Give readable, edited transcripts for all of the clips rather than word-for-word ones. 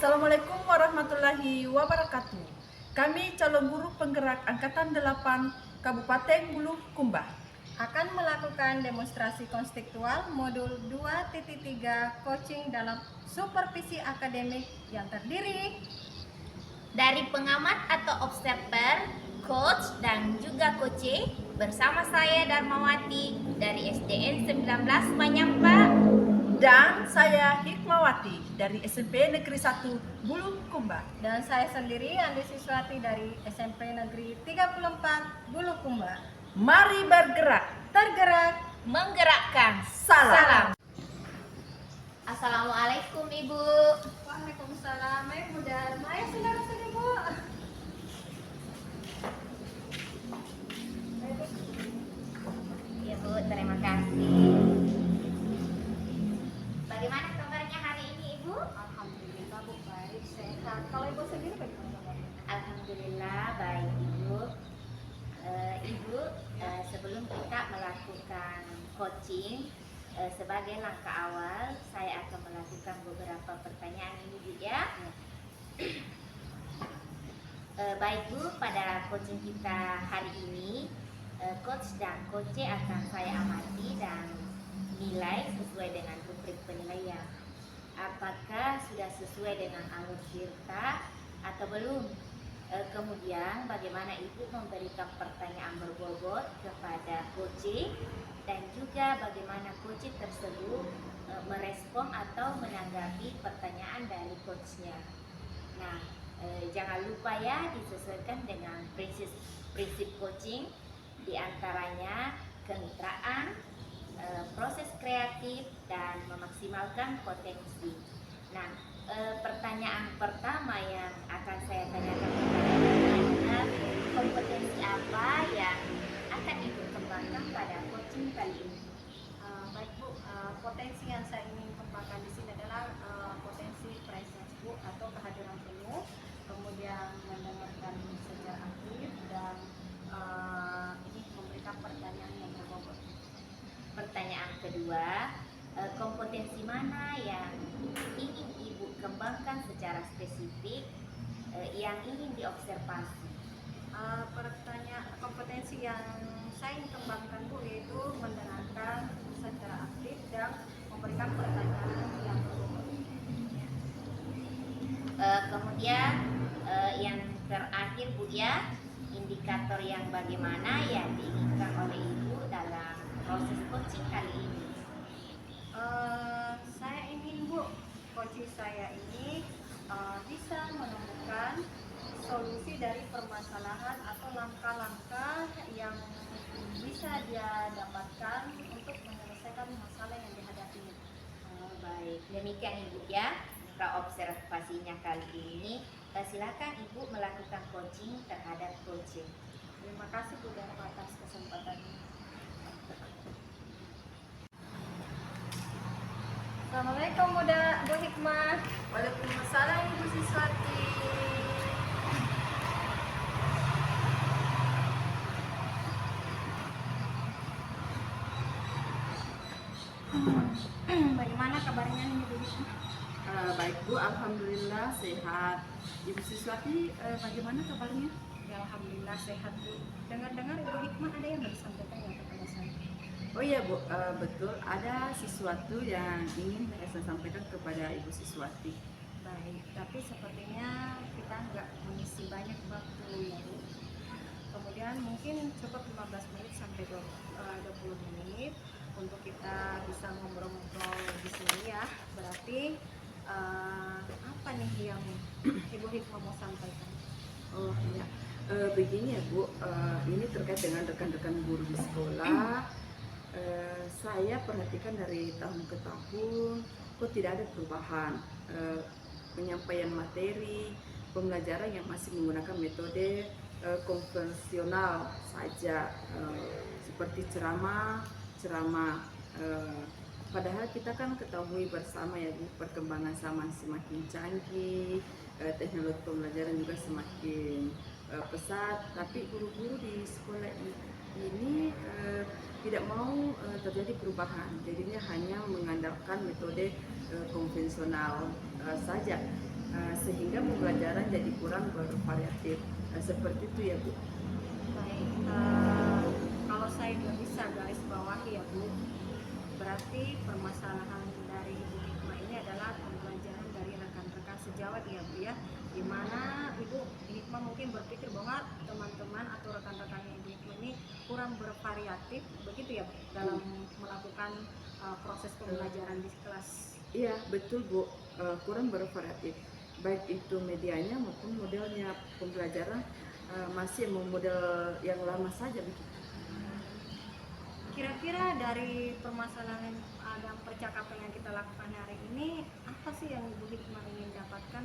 Assalamualaikum warahmatullahi wabarakatuh. Kami calon guru penggerak Angkatan 8 Kabupaten Bulukumba akan melakukan demonstrasi konstekstual modul 2.3 coaching dalam supervisi akademik yang terdiri dari pengamat atau observer, coach dan juga coaching bersama saya Darmawati dari SDN 19 Manyampa dan saya Hikmawati dari SMP Negeri 1 Bulukumba. Dan saya sendiri Andi Siswati dari SMP Negeri 34 Bulukumba. Mari bergerak, tergerak, menggerakkan. Salam. Assalamualaikum Ibu. Waalaikumsalam. Ayo Bu Darma, ayo saudara-saudara Bu. Ya Bu, terima kasih. Bagaimana kabarnya hari ini Ibu? Alhamdulillah Bu, baik, sehat. Kalau Ibu sendiri bagaimana kabarnya? Alhamdulillah baik Ibu. Ibu, sebelum kita melakukan coaching, sebagai langkah awal saya akan melakukan beberapa pertanyaan ini Bu ya. Baik Bu, pada coaching kita hari ini, coach dan coach akan saya amati dan nilai sesuai dengan rubrik penilaian. Apakah sudah sesuai dengan alur tirta atau belum? Kemudian bagaimana Ibu memberikan pertanyaan berbobot kepada coaching dan juga bagaimana coaching tersebut merespon atau menanggapi pertanyaan dari coachnya. Nah, jangan lupa ya disesuaikan dengan prinsip coaching, diantaranya kemitraan, proses kreatif dan memaksimalkan potensi. Nah, pertanyaan pertama yang akan saya tanyakan kepada Ibu adalah kompetensi apa yang akan Ibu kembangkan pada coaching kali ini? Baik Bu, potensi yang saya ingin kembangkan di sini adalah potensi presence Bu atau kehadiran penuh, kemudian mendengarkan secara aktif dan ini memberikan pertanyaan yang berbobot. Pertanyaan kedua, kompetensi mana yang ingin Ibu kembangkan secara spesifik yang ingin diobservasi? Kompetensi yang saya ingin kembangkan Bu yaitu mendengarkan secara aktif dan memberikan pertanyaan yang berbobot. Kemudian yang terakhir Bu ya, indikator yang bagaimana yang diinginkan oleh Ibu dalam proses coaching kali ini? Saya ingin Bu, coaching saya ini bisa menemukan solusi dari permasalahan atau langkah-langkah yang bisa dia dapatkan untuk menyelesaikan masalah yang dihadapinya. Baik, demikian Ibu ya observasinya kali ini. Silakan Ibu melakukan coaching terhadap coaching. Terima kasih Bu Darma atas kesempatannya. Assalamualaikum Bu Hikmah. Waalaikumsalam Ibu Siswati. Bagaimana kabarnya nih Bu Hikmah? Baik Bu, alhamdulillah sehat. Ibu Siswati, bagaimana kabarnya? Ya, alhamdulillah sehat Bu. Dengar-dengar Ibu Hikmah ada yang disampaikan ya kepada saya. Oh iya Bu, betul ada sesuatu yang ingin saya sampaikan kepada Ibu Siswati. Baik, tapi sepertinya kita nggak mengisi banyak waktu ya Bu. Kemudian mungkin cukup 15 menit sampai 20 menit untuk kita bisa ngobrol-ngobrol di sini ya. Berarti apa nih yang Ibu Hikmah mau sampaikan? Oh iya, begini ya Bu, ini terkait dengan rekan-rekan guru di sekolah. Saya perhatikan dari tahun ke tahun kok tidak ada perubahan, penyampaian materi, pembelajaran yang masih menggunakan metode konvensional saja, seperti ceramah. Padahal kita kan ketahui bersama ya Bu, perkembangan zaman semakin canggih, teknologi pembelajaran juga semakin pesat, tapi guru-guru di sekolah ini tidak mau terjadi perubahan, jadinya hanya mengandalkan metode konvensional saja. sehingga pembelajaran jadi kurang bervariatif. Seperti itu ya Bu. Baik, kalau saya nggak bisa garis bawahi ya Bu, berarti permasalahan dari Ibu Hikmah ini adalah pembelajaran dari rekan-rekan sejawat ya Bu ya, di mana Ibu Hikmah mungkin berpikir bahwa teman-teman atau rekan-rekannya Ibu Hikmah ini kurang bervariatif begitu ya Bu, dalam melakukan proses pembelajaran di kelas. Iya betul Bu, kurang bervariatif, baik itu medianya maupun modelnya. Pembelajaran masih model yang lama saja begitu. Kira-kira dari permasalahan dan percakapan yang kita lakukan hari ini, apa sih yang Ibu Hikmah ingin dapatkan?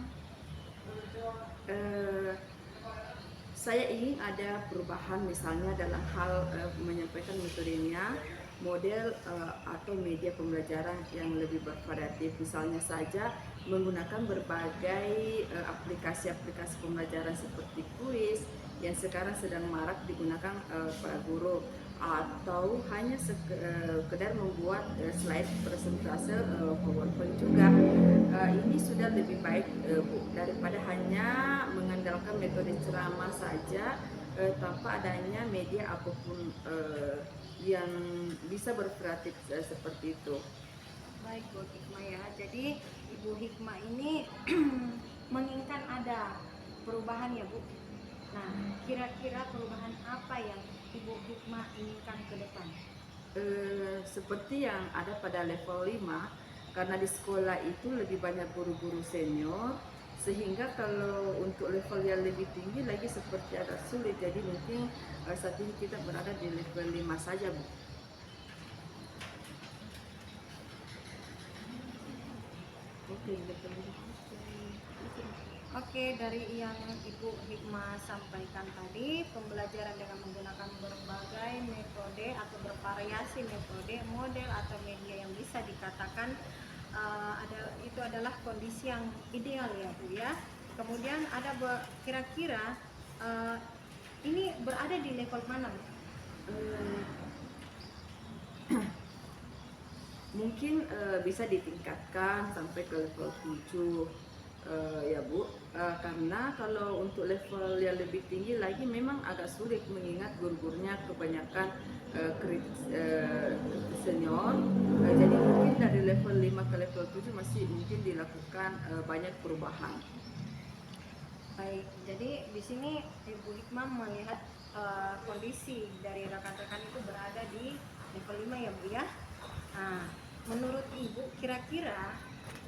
Saya ingin ada perubahan misalnya dalam hal menyampaikan metodenya, model atau media pembelajaran yang lebih bervariatif. Misalnya saja menggunakan berbagai aplikasi-aplikasi pembelajaran seperti kuis yang sekarang sedang marak digunakan para guru, atau hanya sekedar membuat slide presentase PowerPoint juga. Ini sudah lebih baik Bu, daripada hanya mengandalkan metode ceramah saja tanpa adanya media apapun yang bisa bervariatif seperti itu. Baik Bu Hikmah ya, jadi Ibu Hikmah ini menginginkan ada perubahan ya Bu. Nah, kira-kira perubahan apa yang Ibu Hikmah inginkan ke depan? Seperti yang ada pada level 5, karena di sekolah itu lebih banyak guru-guru senior, sehingga kalau untuk level yang lebih tinggi lagi seperti agak sulit. Jadi mungkin saat ini kita berada di level 5 saja Bu. Oke, dari yang Ibu Hikmah sampaikan tadi, pembelajaran dengan menggunakan berbagai metode atau bervariasi metode, model atau media yang bisa dikatakan itu adalah kondisi yang ideal ya Bu ya. Kemudian ada kira-kira ini berada di level mana Bu? Mungkin bisa ditingkatkan sampai ke level 7 ya Bu, karena kalau untuk level yang lebih tinggi lagi memang agak sulit mengingat guru-gurunya kebanyakan senior. Jadi mungkin dari level 5 ke level 7 masih mungkin dilakukan banyak perubahan. Baik, jadi di sini Ibu Hikmah melihat kondisi dari rekan-rekan itu berada di level 5 ya Bu ya. Nah, menurut Ibu kira-kira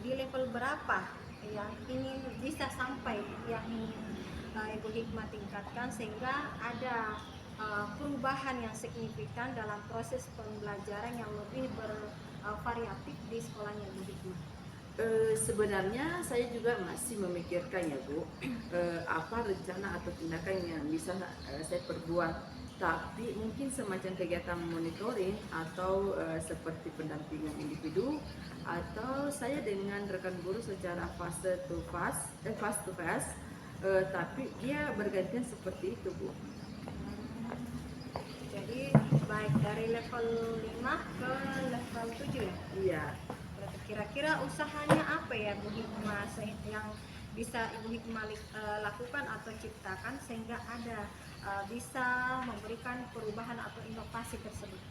di level berapa yang ingin bisa sampai yang Ibu Hikmah tingkatkan sehingga ada perubahan yang signifikan dalam proses pembelajaran yang lebih bervariatif di sekolahnya Ibu Hikmah? Sebenarnya saya juga masih memikirkan ya Bu, apa rencana atau tindakan yang bisa saya perbuat. Tapi mungkin semacam kegiatan monitoring atau seperti pendampingan individu, atau saya dengan rekan guru secara face to face, tapi dia bergantian seperti itu Bu. Jadi baik dari level 5 ke level 7 ya? Iya. Berarti kira-kira usahanya apa ya Bu Hikmah yang bisa Ibu Hikmah lakukan atau ciptakan sehingga ada bisa memberikan perubahan atau inovasi tersebut?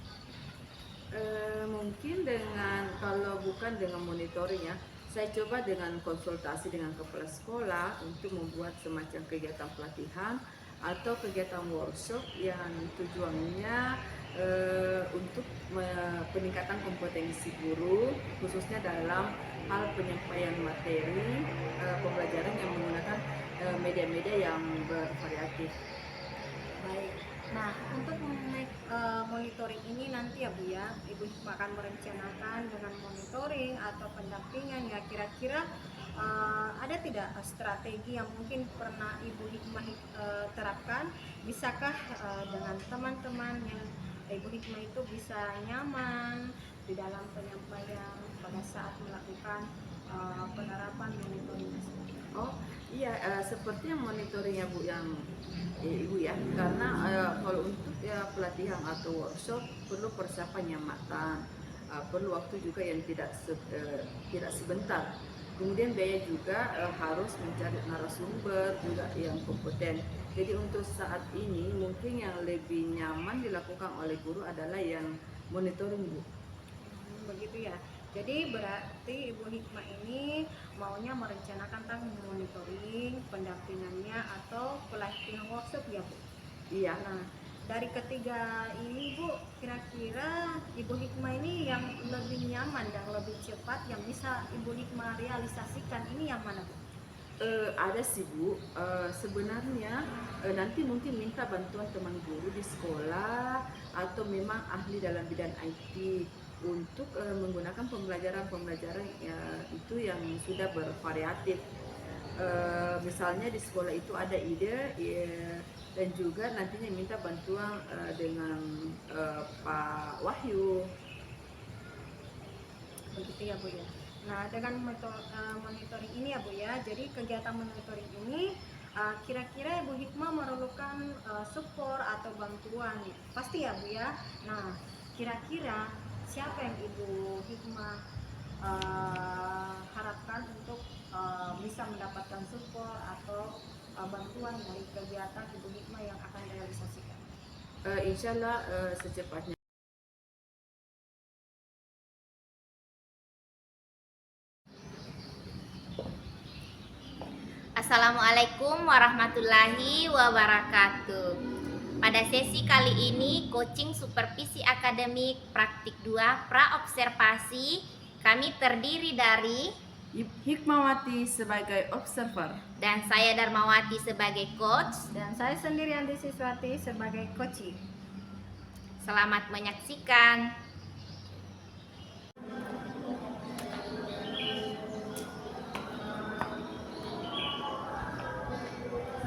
Mungkin dengan, kalau bukan dengan monitoring ya, saya coba dengan konsultasi dengan kepala sekolah untuk membuat semacam kegiatan pelatihan atau kegiatan workshop yang tujuannya untuk peningkatan kompetensi guru, khususnya dalam hal penyampaian materi pembelajaran yang menggunakan media-media yang bervariatif. Baik. Nah, untuk monitoring ini nanti ya Bu ya, Ibu Hikmah akan merencanakan dengan monitoring atau pendampingan ya, kira-kira ada tidak strategi yang mungkin pernah Ibu Hikmah terapkan? Bisakah dengan teman-teman yang Ibu Hikmah itu bisa nyaman di dalam penyampaian pada saat melakukan penerapan monitoring tersebut? Oh iya, seperti yang monitoring ya Bu, yang Ibu ya, karena kalau untuk ya pelatihan atau workshop perlu persiapan yang matang, perlu waktu juga yang tidak sebentar. Kemudian biaya juga harus mencari narasumber juga yang kompeten. Jadi untuk saat ini mungkin yang lebih nyaman dilakukan oleh guru adalah yang monitoring, Bu. Begitu ya. Jadi berarti Ibu Hikmah ini maunya merencanakan tentang monitoring, pendampingannya atau pelatihan workshop ya Bu? Iya. Nah, dari ketiga ini Bu, kira-kira Ibu Hikmah ini yang lebih nyaman dan lebih cepat yang bisa Ibu Hikmah realisasikan ini yang mana Bu? Ada sih Bu. Sebenarnya nanti mungkin minta bantuan teman guru di sekolah atau memang ahli dalam bidang IT untuk menggunakan pembelajaran ya, itu yang sudah bervariatif. Misalnya di sekolah itu ada ide ya, dan juga nantinya minta bantuan dengan Pak Wahyu. Begitu ya Bu ya. Nah, dengan monitoring ini ya Bu ya, jadi kegiatan monitoring ini kira-kira Ibu Hikmah memerlukan support atau bantuan, pasti ya Bu ya. Nah, kira-kira siapa yang Ibu Hikmah harapkan untuk bisa mendapatkan support atau bantuan dari kegiatan Ibu Hikmah yang akan realisasikan? Insya Allah secepatnya. Assalamualaikum warahmatullahi wabarakatuh. Pada sesi kali ini, coaching supervisi akademik praktik 2 praobservasi, kami terdiri dari Hikmawati sebagai observer dan saya Darmawati sebagai coach. Dan saya sendiri Andi Siswati sebagai coaching. Selamat menyaksikan.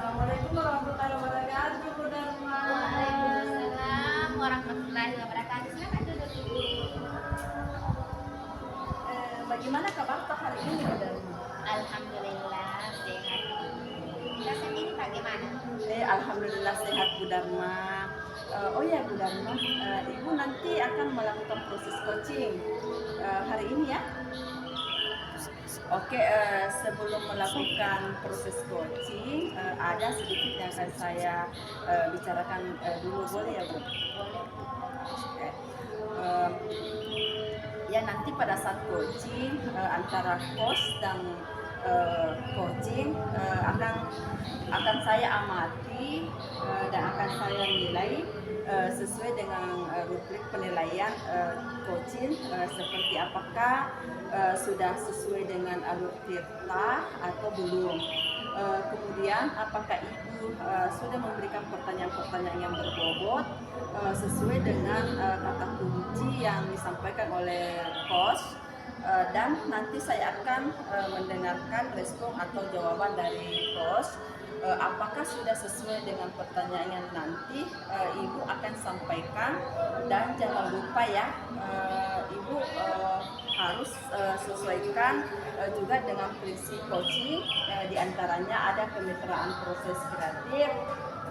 Assalamualaikum warahmatullahi wabarakatuh, Bu Dharma. Waalaikumsalam warahmatullahi wabarakatuh. Silakan duduk dulu. Bagaimana kabar Pak hari ini, Bu Dharma? Alhamdulillah sehat. Kita sendiri bagaimana? Alhamdulillah sehat, Bu Dharma. Oh ya Bu Dharma, Ibu nanti akan melakukan proses coaching hari ini ya. Oke, sebelum melakukan proses coaching, ada sedikit yang akan saya bicarakan dulu, boleh ya Bu? Boleh. Oke. Ya nanti pada saat coaching antara host dan coaching akan saya amati dan akan saya nilai sesuai dengan rubrik penilaian coaching seperti apakah sudah sesuai dengan alur tirta atau belum. Kemudian apakah Ibu sudah memberikan pertanyaan-pertanyaan yang berbobot sesuai dengan kata kunci yang disampaikan oleh coach, dan nanti saya akan mendengarkan respon atau jawaban dari coach. Apakah sudah sesuai dengan pertanyaan yang nanti Ibu akan sampaikan, dan jangan lupa ya Ibu harus sesuaikan juga dengan prinsip coaching, diantaranya ada kemitraan proses kreatif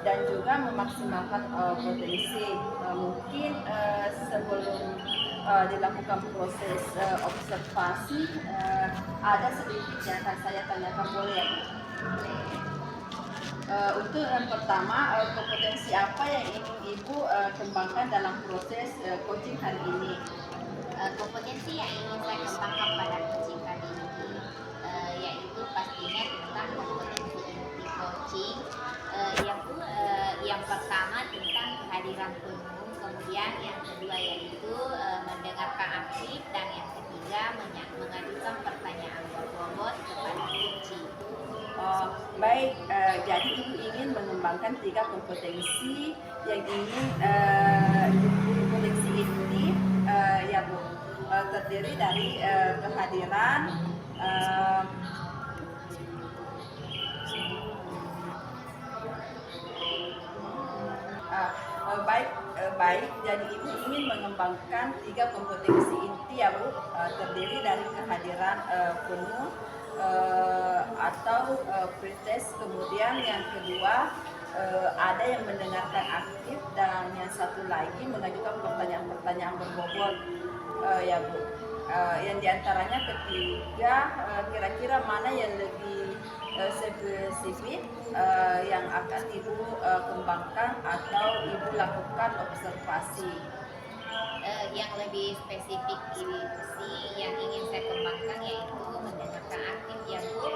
dan juga memaksimalkan potensi. Mungkin sebelum dilakukan proses observasi ada sedikit yang akan saya tanyakan, boleh ya Bu? Untuk yang pertama, kompetensi apa yang ingin Ibu kembangkan dalam proses coaching hari ini? Kompetensi yang ingin saya kembangkan pada coaching kali ini yaitu pastinya tentang kompetensi inti coaching, yang pertama tentang kehadiran penuh, kemudian yang kedua yaitu mendengarkan aktif, dan yang ketiga mengajukan pertanyaan berbobot kepada coaching. Baik, jadi Ibu ingin mengembangkan 3 kompetensi yang ingin kompetensi inti ya Bu, terdiri dari kehadiran, baik. Jadi Ibu ingin mengembangkan 3 kompetensi inti ya Bu, terdiri dari kehadiran penuh atau pretest, kemudian yang kedua ada yang mendengarkan aktif, dan yang satu lagi mengajukan pertanyaan-pertanyaan berbobot ya Bu. yang diantaranya ketiga, kira-kira mana yang lebih spesifik yang akan ibu kembangkan atau ibu lakukan observasi. Yang lebih spesifik itu sih yang ingin saya kembangkan yaitu mendengarkan aktif ya Bu.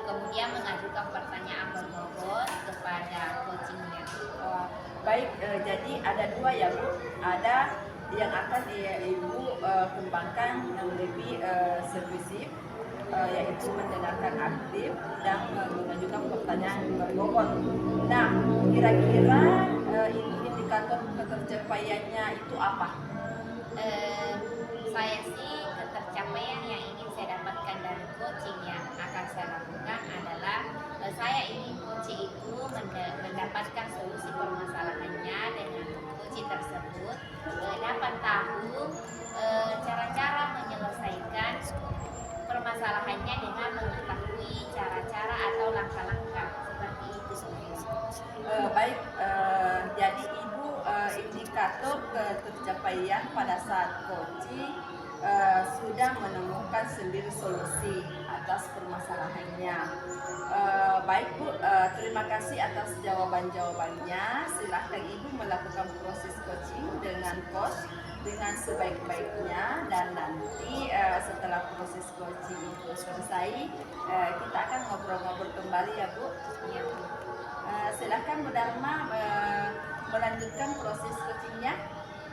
Kemudian mengajukan pertanyaan berbobot kepada coachingnya. Baik, jadi ada dua ya Bu. Ada yang akan ibu kembangkan yang lebih spesifik, yaitu mendengarkan aktif dan mengajukan pertanyaan berbobot. Nah, kira-kira indikator ketercapaiannya itu apa? Saya sih ketercapaian yang ingin saya dapatkan dari coaching yang akan saya lakukan adalah saya ingin coaching itu mendapatkan solusi permasalahannya dengan coaching tersebut dapat tahu cara-cara menyelesaikan permasalahannya dengan mengetahui cara-cara atau langkah-langkah seperti itu. Baik, jadi ibu indikator ketercapaian pada saat coaching sudah menemukan sendiri solusi atas permasalahannya. Baik Bu, terima kasih atas jawaban-jawabannya. Silakan ibu melakukan proses coaching dengan coach dengan sebaik-baiknya, dan nanti setelah proses coaching itu selesai, kita akan ngobrol-ngobrol kembali ya Bu. Ya, Bu. Silakan Bu Dharma melanjutkan proses coachingnya.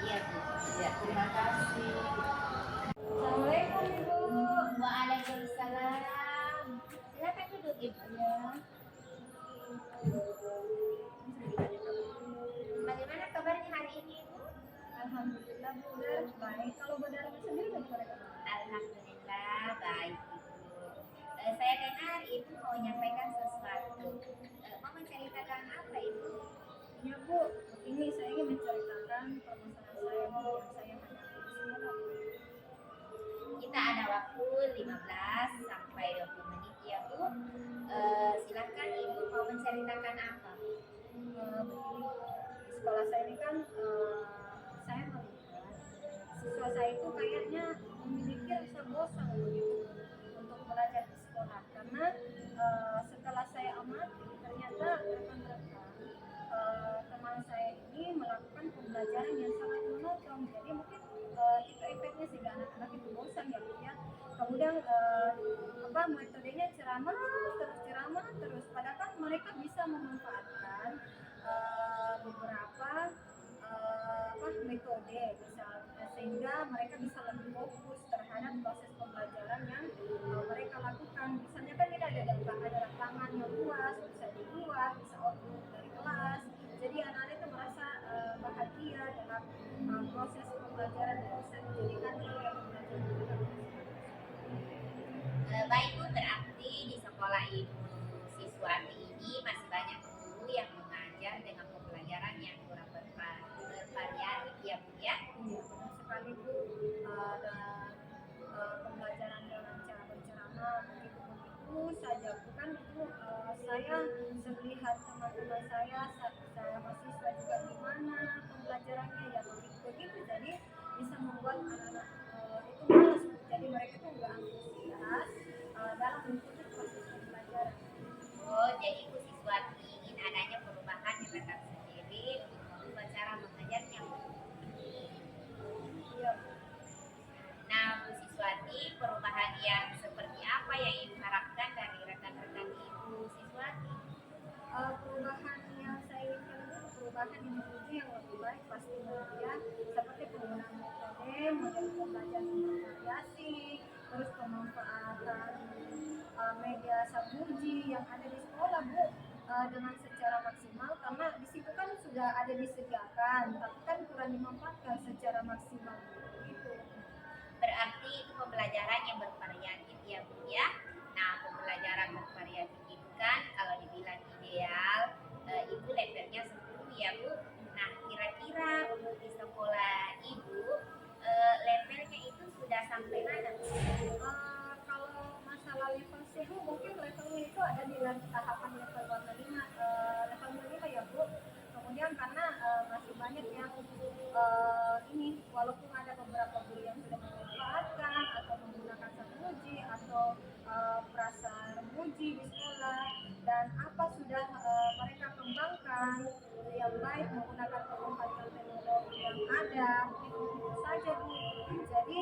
Iya, Bu. Ya, terima kasih. Assalamualaikum Ibu. Waalaikumsalam. Silakan duduk Ibu. Bagaimana kabarnya hari ini Ibu? Alhamdulillah Bu, baik. Kalau Bu Dharma sendiri bagaimana kabar? Alhamdulillah baik Ibu. Saya dengar Ibu mau menyampaikan sesuatu. Mau menceritakan apa Ibu? Ya Bu, ini saya ingin menceritakan permasalahan saya Bu, yang saya hadapi di sekolah Bu. Kita ada waktu 15 sampai 20 menit ya Bu. Silakan Ibu mau menceritakan apa? Begini Bu, di sekolah saya ini kan saya melihat siswa saya itu kayaknya memiliki rasa bosan begitu untuk belajar di sekolah, karena setelah saya amati ternyata rekan-rekan teman saya ini melakukan pembelajaran yang sangat monoton. Jadi mungkin itu efeknya sehingga anak-anak itu bosan ya Bu ya. Kemudian metodenya ceramah terus, padahal kan mereka bisa memanfaatkan beberapa metode misalnya, sehingga mereka bisa lebih fokus terhadap proses pembelajaran yang mereka lakukan. Misalnya kan tidak ada lapangan yang luas, bisa di luar, bisa outdoor dari kelas. Jadi anak-anak itu merasa bahagia dalam proses pembelajaran dan bisa dijadikan media pembelajaran. Baik Bu, berarti di sekolah Ibu Siswati ini masih banyak guru yang mengajar dengan pembelajaran yang kurang bervariatif ya Bu ya. Iya, benar sekali Bu. Dan pembelajaran dengan cara berceramah begitu saja, bukan itu saya melihat teman-teman saya mahasiswa juga gimana pembelajarannya ya begitu, jadi bisa membuat anak-anak itu malas, jadi mereka tuh nggak antusias dalam mengikuti proses pembelajaran. Oh, jadi Bu Siswati ingin adanya perubahan yang datang sendiri untuk mengubah cara mengajarnya Bu. Iya. Nah Bu Siswati, perubahan yang seperti apa yang Ibu harapkan dari rekan-rekan Ibu Siswati? Perubahan yang saya inginkan itu perubahan yang menuju yang lebih baik pastinya ya, seperti penggunaan model pembelajaran bervariasi, terus pemanfaatan media sabuji yang ada di sekolah Bu dengan secara maksimal, karena di situ kan sudah ada disediakan tapi kan kurang dimanfaatkan secara maksimal gitu. Berarti itu pembelajaran yang bervariatif ya Bu ya. Nah pembelajaran bervariatif itu kan kalau dibilang ideal Ibu levelnya 10 ya Bu. Nah kira-kira untuk di sekolah Ibu levelnya itu sudah sampai mana Bu? Kalau masalah level 10 mungkin levelnya itu ada di tahapan level 5 ya Bu. Kemudian karena masih banyak yang ini, walaupun ada beberapa guru yang sudah bermanfaat, baik menggunakan perkembangan teknologi yang ada, itu saja Bu. Jadi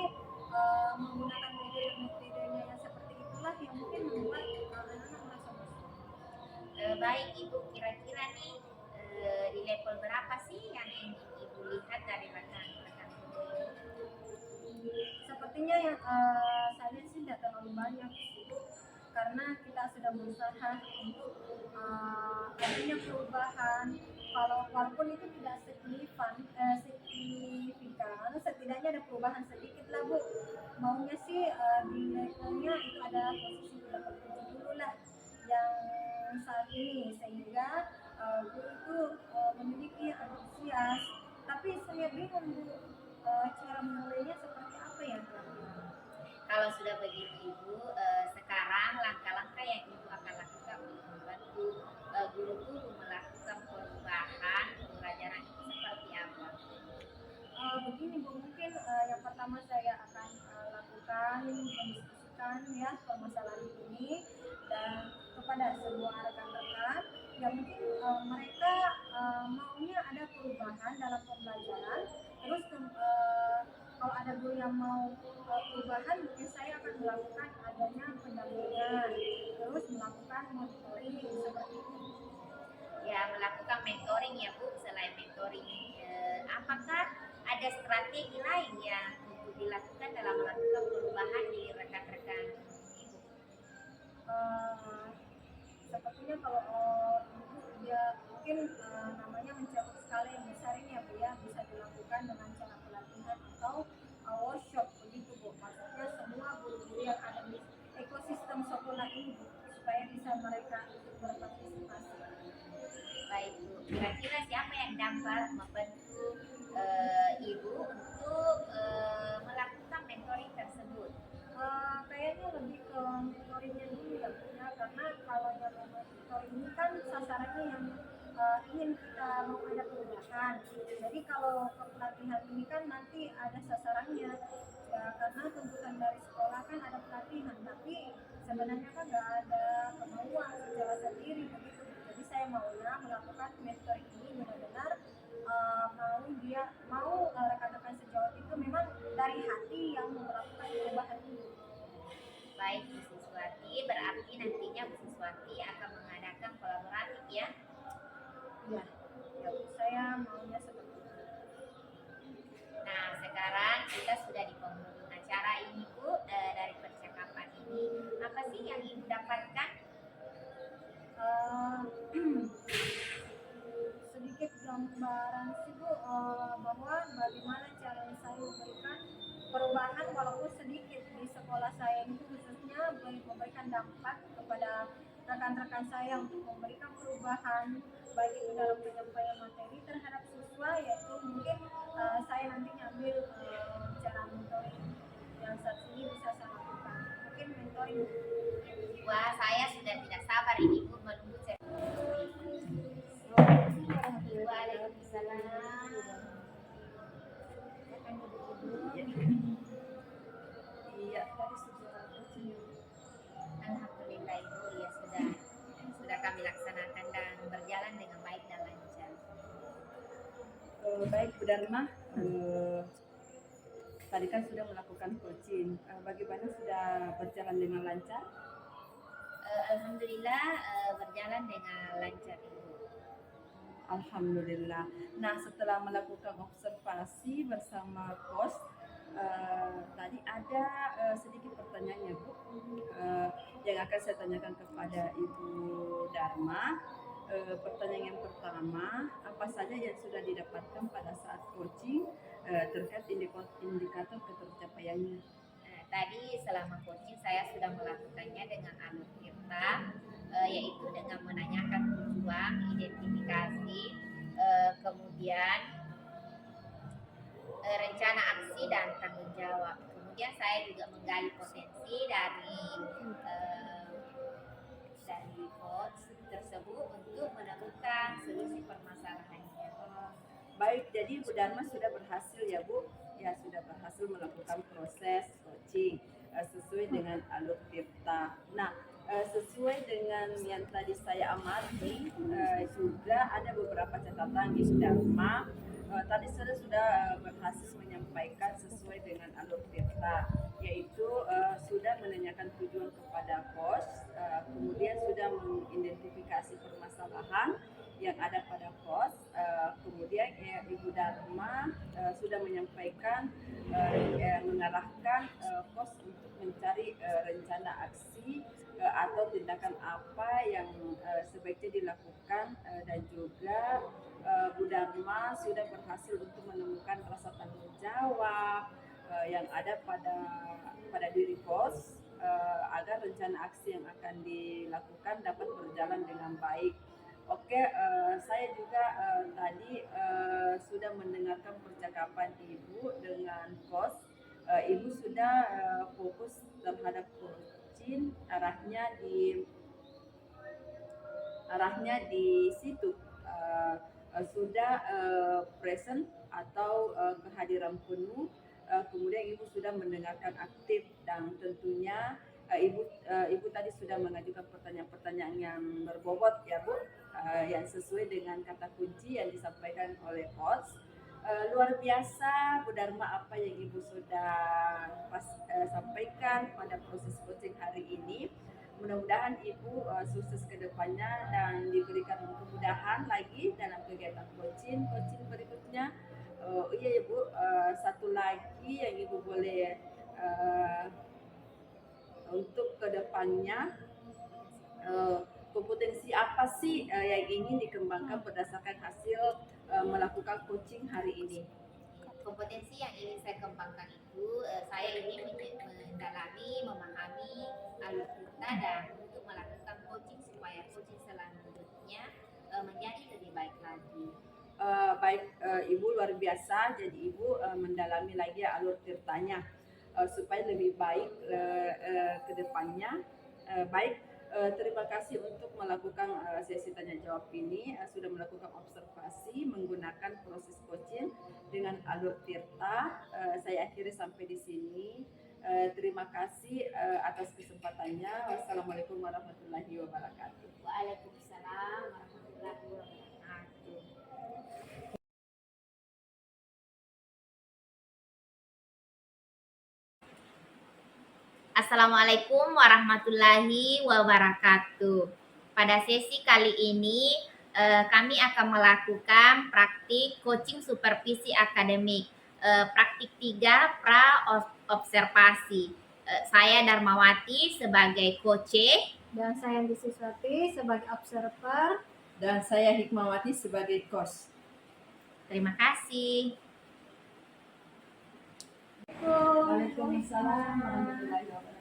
menggunakan metode-metodenya yang seperti itulah yang mungkin membuat anak-anak merasa bosan. Baik Ibu, kira-kira nih di level berapa sih yang ingin Ibu lihat dari rekan-rekan? Sepertinya yang saya sih tidak terlalu banyak sih, karena kita sudah berusaha untuk adanya perubahan. Kalau walaupun itu tidak signifikan, setidaknya ada perubahan sedikit lah Bu. Maunya sih di levelnya itu ada posisi 87 dulu lah yang saat ini, sehingga guru itu memiliki antusias. Tapi saya bingung Bu, cara memulainya seperti apa ya? Kalau sudah begitu Ibu, sekarang langkah-langkah yang Ibu akan lakukan untuk membantu guru-guru melakukan perubahan pembelajaran itu seperti apa? Begini Bu, mungkin yang pertama saya akan lakukan mendiskusikan ya permasalahan ini dan kepada semua rekan-rekan yang mungkin mereka maunya ada perubahan dalam pembelajaran. Terus kalau ada guru yang mau perubahan, mungkin saya akan melakukan adanya pendampingan, terus melakukan monitoring seperti itu. Ya, melakukan mentoring ya Bu. Selain mentoring, apakah ada strategi lain yang untuk dilakukan dalam melakukan perubahan di rekan-rekan Ibu? Sepertinya kalau ibu dia mungkin namanya mencakup skala yang besar ini ya Bu ya, bisa dilakukan dengan cara pelatihan atau workshop begitu Bu. Maksudnya semua guru-guru yang ada di ekosistem sekolah ini Bu, supaya bisa mereka ikut berpartisipasi. Baik Bu, kira-kira siapa yang dapat membantu Ibu untuk melakukan mentoring tersebut? Kayaknya lebih ke mentoringnya dulu ya Bu ya, karena kalau yang mentoring ini kan sasarannya yang ingin kita mau ada perubahan. Jadi kalau pelatihan ini kan nanti ada sasarannya ya, karena tuntutan dari sekolah kan ada pelatihan, tapi sebenarnya kan nggak ada kemauan secara sendiri begitu. Jadi saya maunya melakukan mentoring ini benar-benar mau rekan-rekan sejawat itu memang dari hati yang melakukan perubahan ini. Baik Bu Siswati, berarti nantinya Bu Siswati akan mengadakan kolaboratif ya? Ya, ya Bu, saya maunya seperti itu. Nah, sekarang kita sudah di penghujung acara ini Bu. Dari percakapan ini, apa sih yang Ibu dapatkan? Sedikit gambaran sih Bu, bahwa bagaimana cara saya memberikan perubahan walaupun sedikit di sekolah saya itu, khususnya memberikan dampak kepada rekan-rekan saya untuk memberikan perubahan baik itu dalam penyampaian materi terhadap siswa, yaitu mungkin saya nantinya ambil cara mentoring yang saat ini bisa saya lakukan, mungkin mentoring. Wah, saya sudah tidak sabar ini Bu menunggu Waalaikumsalam. Iya, tadi sudah coaching. Alhamdulillah Ibu, ya sudah kami laksanakan dan berjalan dengan baik dan lancar. Baik Bu Dharma, tadi kan sudah melakukan coaching. Bagaimana sudah berjalan dengan lancar? Alhamdulillah berjalan dengan lancar Ibu. Alhamdulillah. Nah, setelah melakukan observasi bersama coach, tadi ada sedikit pertanyaan ya Bu, yang akan saya tanyakan kepada Ibu Dharma. Pertanyaan yang pertama, apa saja yang sudah didapatkan pada saat coaching terkait indikator ketercapaiannya? Tadi selama coaching saya sudah melakukannya dengan alur Tirta, yaitu dengan menanyakan tujuan, identifikasi, kemudian rencana aksi dan tanggung jawab. Kemudian saya juga menggali potensi dari coach tersebut untuk menemukan solusi permasalahannya. Baik, jadi Bu Dharma sudah berhasil ya Bu, ya sudah berhasil melakukan proses coaching sesuai dengan alur Tirta. Nah, Sesuai dengan yang tadi saya amati, juga ada beberapa catatan di Dharma. Tadi saya sudah berhasil menyampaikan sesuai dengan alur tirta, yaitu sudah menanyakan tujuan kepada kos, kemudian sudah mengidentifikasi permasalahan yang ada pada kos, kemudian Ibu Dharma sudah menyampaikan, mengarahkan kos untuk mencari rencana aksi atau tindakan apa yang sebaiknya dilakukan, dan juga Bu Dharma sudah berhasil untuk menemukan rasa tanggung jawab yang ada pada diri kos, agar rencana aksi yang akan dilakukan dapat berjalan dengan baik. Oke, saya juga tadi sudah mendengarkan percakapan Ibu dengan kos. Ibu sudah fokus terhadap coaching, arahnya di situ, sudah present atau kehadiran penuh. Kemudian Ibu sudah mendengarkan aktif, dan tentunya Ibu tadi sudah mengajukan pertanyaan-pertanyaan yang berbobot ya Bu, yang sesuai dengan kata kunci yang disampaikan oleh host. Luar biasa Bu Dharma apa yang Ibu sudah sampaikan pada proses coaching hari ini. Mudah-mudahan Ibu sukses ke depannya dan diberikan kemudahan lagi dalam kegiatan coaching berikutnya. Iya ya Bu, satu lagi yang Ibu boleh untuk kedepannya, kompetensi apa sih yang ingin dikembangkan berdasarkan hasil melakukan coaching hari ini? Kompetensi yang ingin saya kembangkan itu, saya ingin mendalami, memahami alur kita dan untuk melakukan coaching supaya coaching selanjutnya menjadi lebih baik lagi. Baik, Ibu luar biasa. Jadi Ibu mendalami lagi alur tirtanya supaya lebih baik ke depannya. Baik, terima kasih untuk melakukan sesi tanya jawab ini. Sudah melakukan observasi menggunakan proses coaching dengan alur tirta. Saya akhiri sampai di sini. Terima kasih atas kesempatannya. Wassalamualaikum warahmatullahi wabarakatuh. Waalaikumsalam warahmatullahi wabarakatuh. Assalamualaikum warahmatullahi wabarakatuh. Pada sesi kali ini kami akan melakukan praktik coaching supervisi akademik, praktik 3 pra observasi. Saya Darmawati sebagai coach Dan saya Andi Siswati sebagai observer. Dan saya Hikmawati sebagai coach. Terima kasih. Waalaikumsalam warahmatullahi wabarakatuh.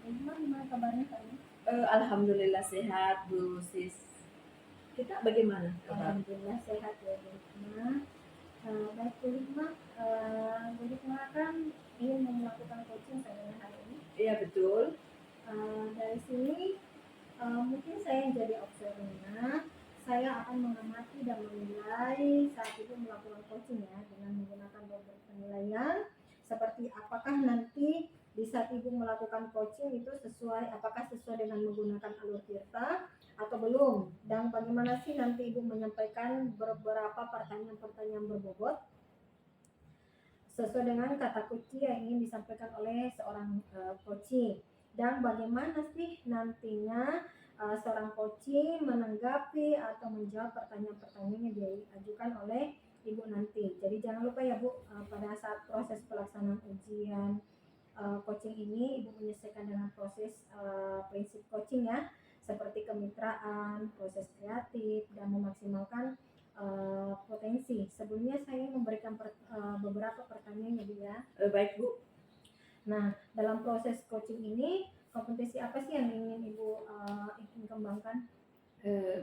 Gimana kabarnya Kak? Alhamdulillah sehat Bu Sis. Kita bagaimana? Alhamdulillah sehat ya Bu Hikmah. Baik Bu Hikmah, Bu Hikmah kan ingin melakukan coaching saya hari ini. Iya betul. Dari sini mungkin saya yang jadi observernya. Saya akan mengamati dan menilai saat itu melakukan coaching ya, dengan menggunakan beberapa penilaian seperti apakah nanti di saat ibu melakukan coaching itu apakah sesuai dengan menggunakan alur tirta atau belum, dan bagaimana sih nanti ibu menyampaikan beberapa pertanyaan-pertanyaan berbobot sesuai dengan kata kunci yang ingin disampaikan oleh seorang coaching, dan bagaimana sih nantinya seorang coaching menanggapi atau menjawab pertanyaan-pertanyaan yang diajukan oleh ibu nanti. Jadi jangan lupa ya Bu, pada saat proses pelaksanaan ujian coaching ini ibu menyelesaikan dengan proses prinsip coaching ya, seperti kemitraan, proses kreatif, dan memaksimalkan potensi. Sebelumnya saya memberikan beberapa pertanyaan ya Bu ya. Baik Bu. Nah, dalam proses coaching ini kompetensi apa sih yang ingin Ibu ingin kembangkan?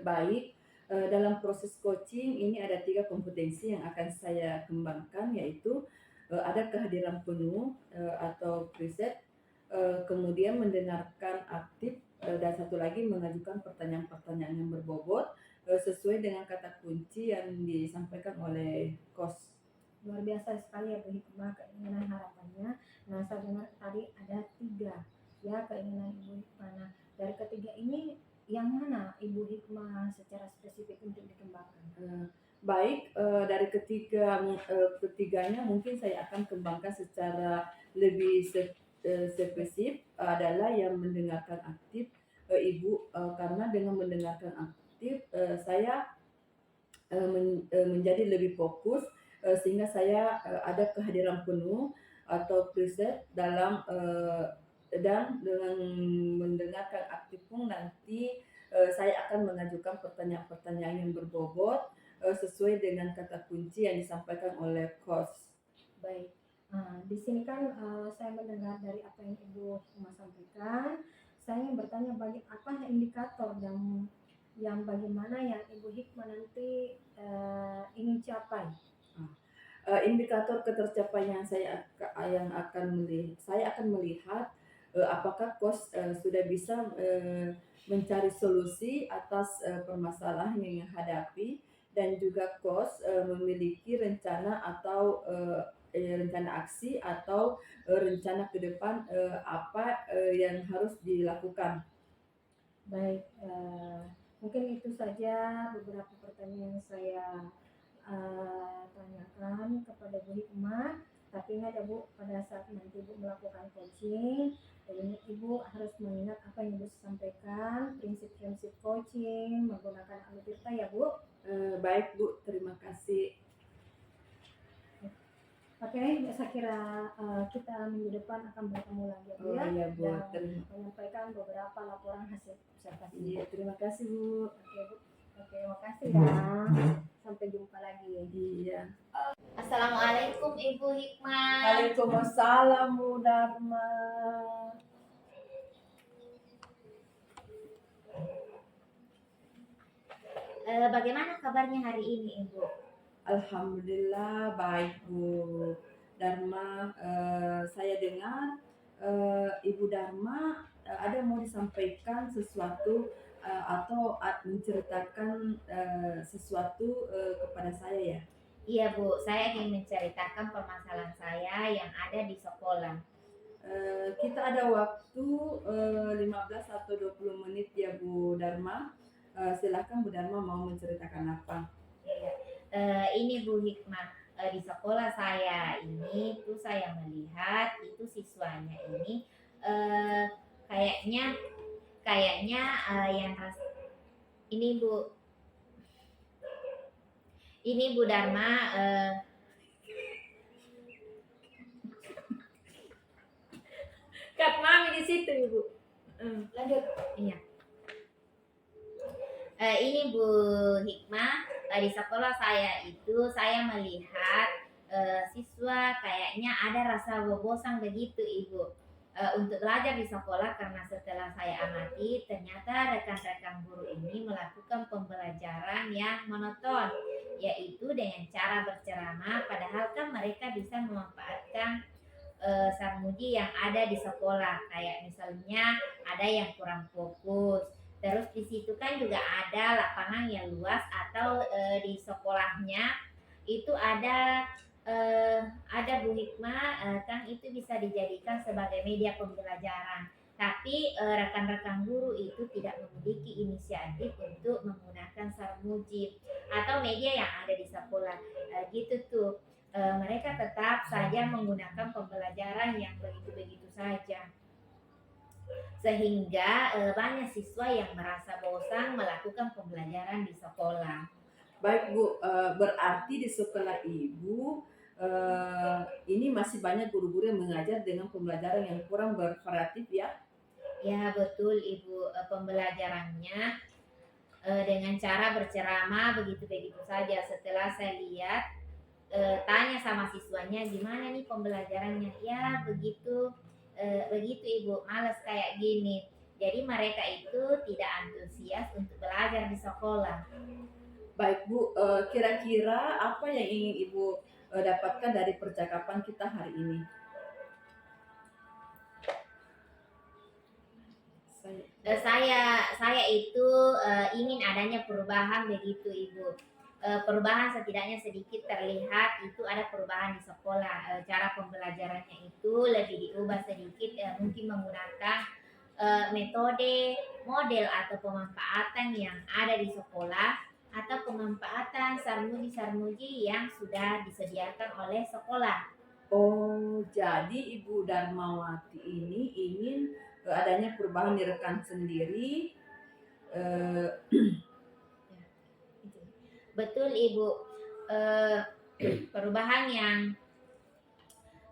Baik, dalam proses coaching ini ada 3 kompetensi yang akan saya kembangkan, yaitu ada kehadiran penuh atau preset, kemudian mendengarkan aktif, dan satu lagi mengajukan pertanyaan-pertanyaan yang berbobot sesuai dengan kata kunci yang disampaikan oleh coach. luar biasa sekali ya Bu Hikmah keinginan harapannya. Nah, saya dengar tadi ada 3 ya keinginan Ibu Hikmah. Nah, dari ketiga ini yang mana Ibu Hikmah secara spesifik untuk dikembangkan? Baik, dari ketiganya mungkin saya akan kembangkan secara lebih spesifik adalah yang mendengarkan aktif Ibu, karena dengan mendengarkan aktif saya menjadi lebih fokus sehingga saya ada kehadiran penuh atau preset dalam dan dengan mendengarkan aktif pun nanti saya akan mengajukan pertanyaan-pertanyaan yang berbobot sesuai dengan kata kunci yang disampaikan oleh coach. Baik. Nah, di sini kan saya mendengar dari apa yang Ibu Hikmah sampaikan, saya ingin bertanya apa indikator yang bagaimana yang Ibu Hikmah nanti ingin capai? Indikator ketercapaian yang saya akan melihat apakah coach sudah bisa mencari solusi atas permasalahan yang dihadapi, dan juga coach memiliki rencana atau rencana aksi atau rencana ke depan apa yang harus dilakukan. Baik, mungkin itu saja beberapa pertanyaan yang saya tanyakan kepada Bu Hikmah. Tapi ingat ya Bu, pada saat nanti Bu melakukan coaching, Ibu harus mengingat apa yang Ibu sampaikan, prinsip-prinsip coaching, menggunakan Anutirta ya Bu. Baik Bu, terima kasih. Oke, saya kira kita minggu depan akan bertemu lagi ya Bu ya, Iya Bu, dan menyampaikan beberapa laporan hasil observasi. iya, terima kasih Bu. Oke Bu, oke, makasih ya. Sampai jumpa lagi. Iya. Assalamualaikum Ibu Hikmah. Waalaikumsalam Bu Dharma. Bagaimana kabarnya hari ini Ibu? Alhamdulillah baik Bu Dharma. Saya dengar Ibu Dharma ada mau disampaikan sesuatu atau menceritakan sesuatu kepada saya ya. Iya Bu, saya ingin menceritakan permasalahan saya yang ada di sekolah. Kita ada waktu 15 atau 20 menit ya Bu Dharma. Silakan Bu Dharma mau menceritakan apa? Iya. Ini Bu Hikmah, di sekolah saya ini tuh saya melihat itu siswanya ini kayaknya yang ini Bu Dharma, Kat mami di situ Ibu. lanjut. Iya. Ini Bu Hikmah, di sekolah saya itu saya melihat siswa kayaknya ada rasa bosan begitu Ibu untuk belajar di sekolah, karena setelah saya amati ternyata rekan-rekan guru ini melakukan pembelajaran yang monoton, yaitu dengan cara berceramah, padahal kan mereka bisa memanfaatkan sarmuji yang ada di sekolah, kayak misalnya ada yang kurang fokus. Terus di situ kan juga ada lapangan yang luas, atau di sekolahnya itu ada Bu Hikmah, kan itu bisa dijadikan sebagai media pembelajaran. Tapi rekan-rekan guru itu tidak memiliki inisiatif untuk menggunakan sarmuji atau media yang ada di sekolah. Gitu tuh. Mereka tetap saja menggunakan pembelajaran yang begitu-begitu saja, sehingga banyak siswa yang merasa bosan melakukan pembelajaran di sekolah. Baik Bu, berarti di sekolah Ibu ini masih banyak guru-guru yang mengajar dengan pembelajaran yang kurang bervariatif ya? Ya betul Ibu, pembelajarannya dengan cara berceramah begitu-begitu saja. Setelah saya lihat, tanya sama siswanya gimana nih pembelajarannya, ya begitu Ibu, malas kayak gini. Jadi mereka itu tidak antusias untuk belajar di sekolah. Baik Bu, kira-kira apa yang ingin Ibu dapatkan dari percakapan kita hari ini? Saya itu ingin adanya perubahan begitu Ibu. perubahan setidaknya sedikit terlihat, itu ada perubahan di sekolah. Cara pembelajarannya itu lebih diubah sedikit, mungkin menggunakan metode, model atau pemanfaatan yang ada di sekolah atau pemanfaatan sarmuji-sarmuji yang sudah disediakan oleh sekolah. Oh, jadi Ibu Darmawati ini ingin adanya perubahan di rekan sendiri. eh, Betul Ibu. Eh, perubahan yang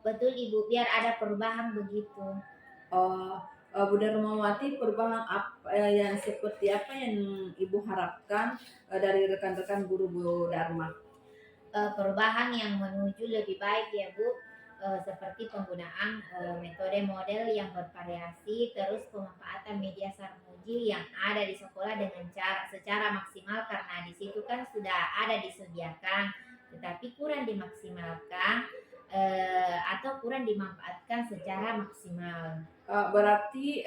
betul Ibu, biar ada perubahan begitu. Oh, Bu Darmawati, perubahan apa yang seperti apa yang Ibu harapkan dari rekan-rekan guru Bu Dharma? Perubahan yang menuju lebih baik ya Bu, seperti penggunaan metode model yang bervariasi, terus pemanfaatan media sarmuji yang ada di sekolah dengan secara maksimal, karena di situ kan sudah ada disediakan tetapi kurang dimaksimalkan, atau kurang dimanfaatkan secara maksimal. Berarti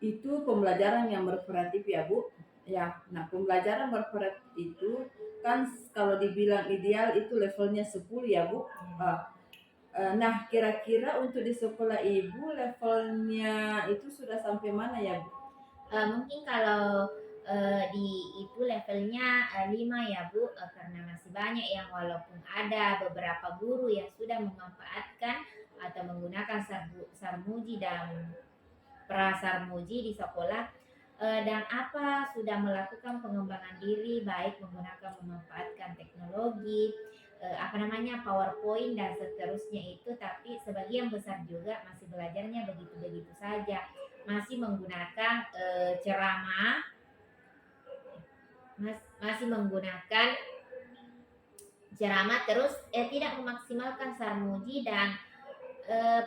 itu pembelajaran yang bervariatif ya Bu? Ya, nah pembelajaran bervariatif itu kan kalau dibilang ideal itu levelnya 10 ya Bu. Nah kira-kira untuk di sekolah Ibu levelnya itu sudah sampai mana ya Bu? Mungkin kalau di itu levelnya 5 ya Bu, karena masih banyak yang walaupun ada beberapa guru yang sudah memanfaatkan atau menggunakan sarmuji dan prasarmuji di sekolah, dan apa sudah melakukan pengembangan diri baik menggunakan memanfaatkan teknologi, PowerPoint dan seterusnya itu, tapi sebagian besar juga masih belajarnya begitu-begitu saja, masih menggunakan ceramah, masih menggunakan ceramah, terus tidak memaksimalkan sarmuji dan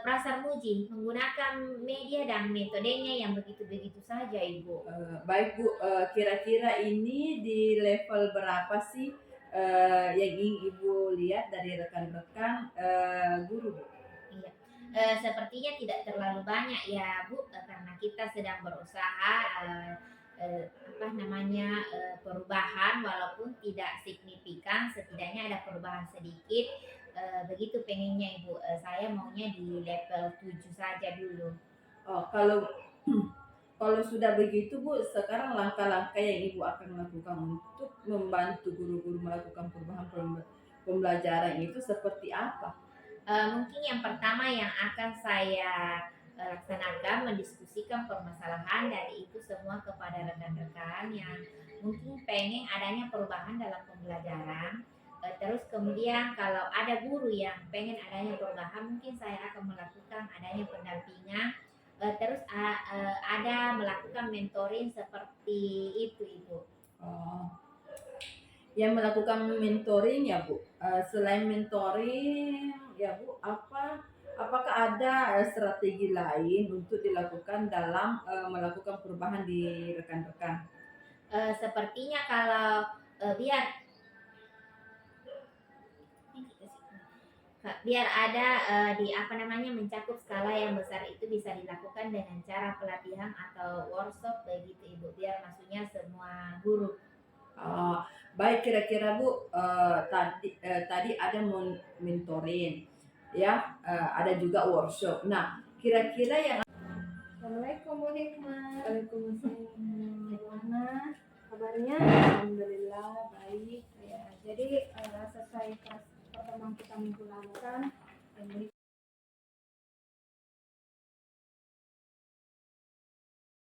prasarmuji, menggunakan media dan metodenya yang begitu-begitu saja Ibu. Baik Bu, kira-kira ini di level berapa sih yang ingin Ibu lihat dari rekan-rekan guru Bu? Iya. Sepertinya tidak terlalu banyak ya Bu, karena kita sedang berusaha perubahan walaupun tidak signifikan, setidaknya ada perubahan sedikit. Begitu pengennya Ibu. Saya maunya di level 7 saja dulu. Oh, kalau sudah begitu Bu, sekarang langkah-langkah yang Ibu akan lakukan untuk membantu guru-guru melakukan perubahan pembelajaran itu seperti apa? Mungkin yang pertama yang akan saya laksanakan, mendiskusikan permasalahan dari itu semua kepada rekan-rekan yang mungkin pengen adanya perubahan dalam pembelajaran. Terus kemudian kalau ada guru yang pengen adanya perubahan, mungkin saya akan melakukan adanya pendampingan. Terus ada melakukan mentoring seperti itu Ibu. Oh, yang melakukan mentoring ya Bu. Selain mentoring ya Bu, apakah ada strategi lain untuk dilakukan dalam melakukan perubahan di rekan-rekan? Sepertinya kalau biar ada mencakup skala yang besar, itu bisa dilakukan dengan cara pelatihan atau workshop begitu Ibu, biar maksudnya semua guru. Baik, kira-kira Bu, tadi ada mentoring ya, ada juga workshop. Nah kira-kira yang Assalamualaikum Bu Hikmah. Waalaikumsalam. Gimana kabarnya? Alhamdulillah baik ya. Jadi sesuai kelas pertemuan kita minggu lalu kan,